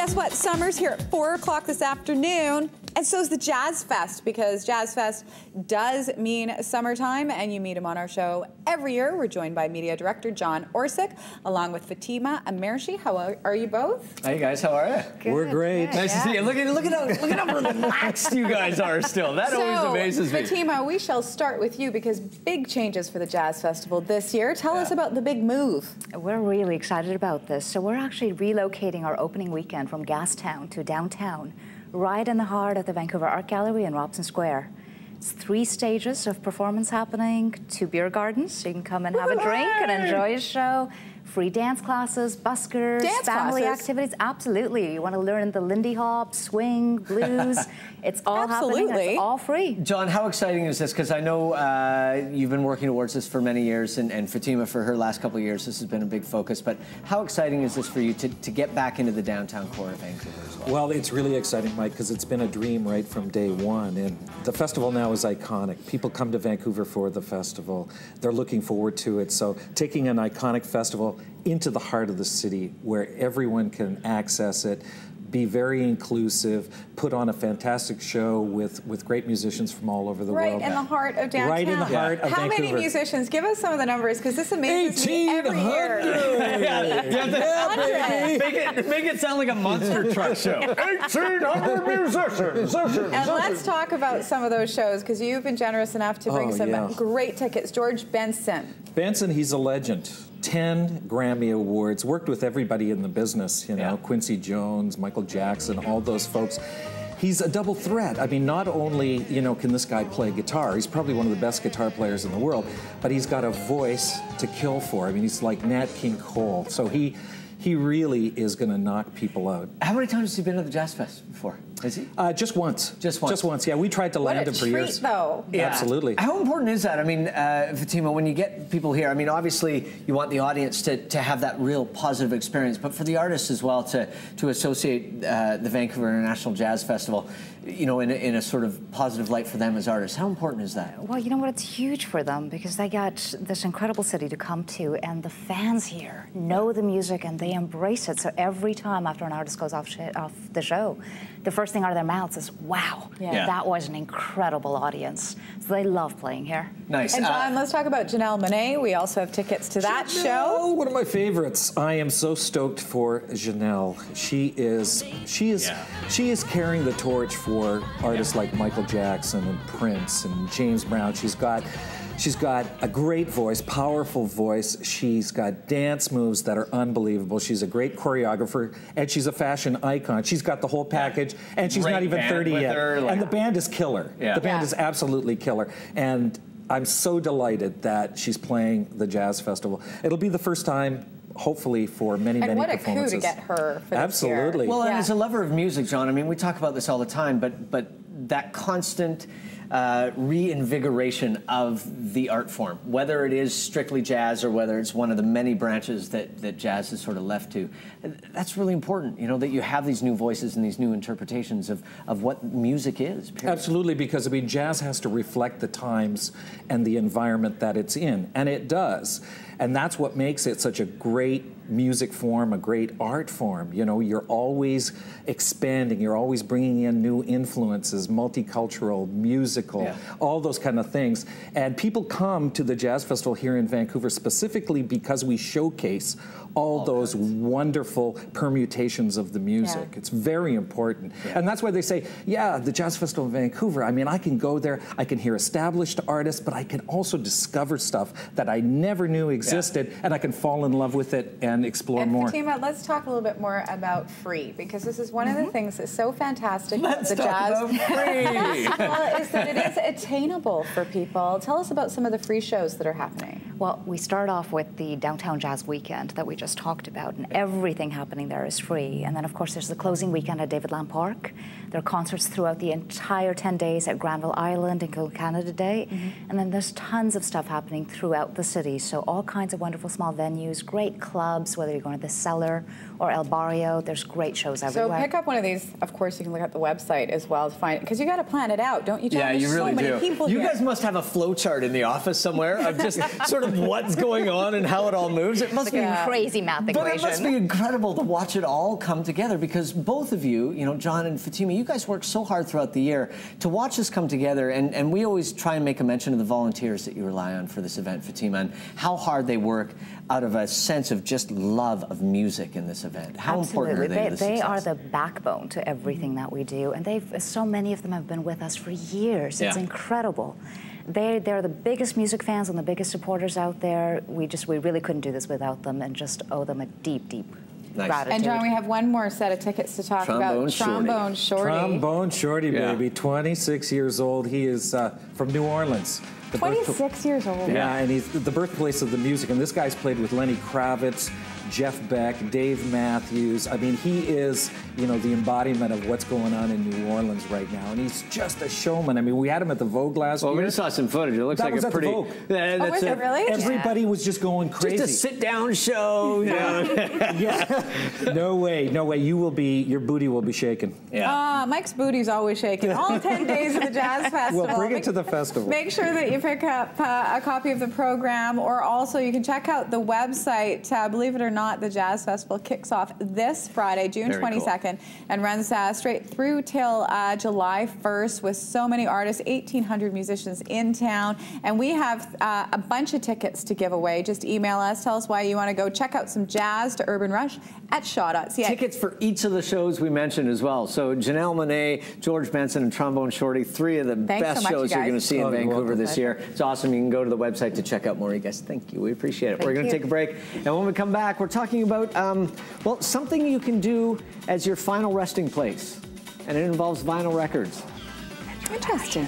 guess what? Summer's here at 4 o'clock this afternoon, and so's the Jazz Fest, because Jazz Fest does mean summertime, and you meet him on our show every year. We're joined by Media Director John Orysik, along with Fatima Amarshi. How are you both? Hey guys, how are you? Good, we're great. Good, nice to see you. Look at how relaxed you guys are still. That always amazes me. Fatima, we shall start with you because big changes for the Jazz Festival this year. Tell us about the big move. We're really excited about this. So we're actually relocating our opening weekend from Gastown to downtown, right in the heart of the Vancouver Art Gallery in Robson Square. It's 3 stages of performance happening, 2 beer gardens, so you can come and have a drink and enjoy a show. Free dance classes, buskers, family activities. Absolutely. You want to learn the Lindy Hop, swing, blues. It's all happening. It's all free. John, how exciting is this? Because I know you've been working towards this for many years, and Fatima for her last couple of years, this has been a big focus. But how exciting is this for you to get back into the downtown core of Vancouver as well? Well, it's really exciting, Mike, because it's been a dream right from day one. And the festival now is iconic. People come to Vancouver for the festival. They're looking forward to it. So taking an iconic festival into the heart of the city where everyone can access it, be very inclusive, put on a fantastic show with great musicians from all over the world. Right in the heart of downtown. Right in the heart of How Vancouver. many musicians? Give us some of the numbers, because this amazes me every year. Make it sound like a monster truck show. 1,800 musicians. And let's talk about some of those shows, because you've been generous enough to bring some great tickets. George Benson. Benson, he's a legend. 10 Grammy Awards, worked with everybody in the business, you know, Quincy Jones, Michael Jackson, all those folks. He's a double threat. I mean, not only, you know, can this guy play guitar, he's probably one of the best guitar players in the world, but he's got a voice to kill for. I mean, he's like Nat King Cole. So he really is going to knock people out. How many times has he been to the Jazz Fest before? Has he? Just once. Just once? Just once, yeah. We tried to land him for years. What a treat, though. Yeah. Absolutely. How important is that? I mean, Fatima, when you get people here, I mean, obviously you want the audience to have that real positive experience, but for the artists as well to associate the Vancouver International Jazz Festival, you know, in a sort of positive light for them as artists. How important is that? Well, you know what? It's huge for them because they got this incredible city to come to, and the fans here know the music and they embrace it. So every time after an artist goes off the show, the first thing out of their mouths is, wow, that was an incredible audience. So they love playing here. Nice. And John, let's talk about Janelle Monae. We also have tickets to that show. One of my favorites. I am so stoked for Janelle. She is carrying the torch for artists like Michael Jackson and Prince and James Brown. She's got a great voice, powerful voice. She's got dance moves that are unbelievable. She's a great choreographer, and she's a fashion icon. She's got the whole package, and she's not even 30 yet. And the band is killer. The band is absolutely killer. And I'm so delighted that she's playing the Jazz Festival. It'll be the first time, hopefully, for many performances. And what a coup to get her for this year. Absolutely. Well, and as a lover of music, John, I mean, we talk about this all the time, but that constant reinvigoration of the art form, whether it is strictly jazz or whether it's one of the many branches that jazz is sort of left to, that's really important, you know, that you have these new voices and these new interpretations of what music is, period. Absolutely, because, I mean, jazz has to reflect the times and the environment that it's in, and it does. And that's what makes it such a great music form, a great art form. You know, you're always expanding, you're always bringing in new influences, multicultural, musical, all those kind of things. And people come to the Jazz Festival here in Vancouver specifically because we showcase all those wonderful permutations of the music. It's very important. And that's why they say, yeah, the Jazz Festival in Vancouver, I mean, I can go there, I can hear established artists, but I can also discover stuff that I never knew existed, and I can fall in love with it and explore more. Fatima, let's talk a little bit more about free, because this is one of the things that's so fantastic about the Jazz Festival is that it is attainable for people. Tell us about some of the free shows that are happening. Well, we start off with the Downtown Jazz Weekend that we just talked about, and everything happening there is free. And then, of course, there's the closing weekend at David Lamb Park. There are concerts throughout the entire 10 days at Granville Island and Kilcanada Day. And then there's tons of stuff happening throughout the city. So all kinds of wonderful small venues, great clubs, whether you're going to the Cellar or El Barrio, there's great shows everywhere. So pick up one of these. Of course, you can look at the website as well to find it, because you got to plan it out, don't you, John? Yeah, you really do. So many people here. You guys must have a flow chart in the office somewhere of just sort of of what's going on and how it all moves. It must be crazy math equation. But it must be incredible to watch it all come together, because both of you, you know, John and Fatima, you guys work so hard throughout the year to watch this come together, and we always try and make a mention of the volunteers that you rely on for this event, Fatima, and how hard they work out of a sense of just love of music in this event. How important are they to the success? They are the backbone to everything that we do, and so many of them have been with us for years. It's incredible. They're the biggest music fans and the biggest supporters out there. We really couldn't do this without them, and just owe them a deep, deep gratitude. And John, we have one more set of tickets to talk about. Trombone Shorty. Trombone Shorty, baby. 26 years old. He is from New Orleans. 26 years old. Yeah, and he's the birthplace of the music. And this guy's played with Lenny Kravitz, Jeff Beck, Dave Matthews. I mean, he is, you know, the embodiment of what's going on in New Orleans right now. And he's just a showman. I mean, we had him at the Vogue last year. Well, we just saw some footage. It looks like a pretty... Was it really? Everybody was just going crazy. Just a sit-down show. Yeah. No way. Your booty will be shaking. Yeah. Mike's booty's always shaking. All 10 days of the Jazz Festival. Well, bring it to the festival. Make sure that you pick up a copy of the program, or also you can check out the website. Believe it or not, the Jazz Festival kicks off this Friday, June 22nd, and runs straight through till July 1st with so many artists, 1,800 musicians in town. And we have a bunch of tickets to give away. Just email us. Tell us why you want to go check out some jazz to Urban Rush at shaw.ca. Tickets for each of the shows we mentioned as well. So Janelle, Monae, George Benson, and Trombone Shorty, 3 of the best shows you're going to see in Vancouver this year. It's awesome. You can go to the website to check out more. You guys, thank you. We appreciate it. We're going to take a break. And when we come back, we're talking about, well, something you can do as your final resting place. And it involves vinyl records. Interesting.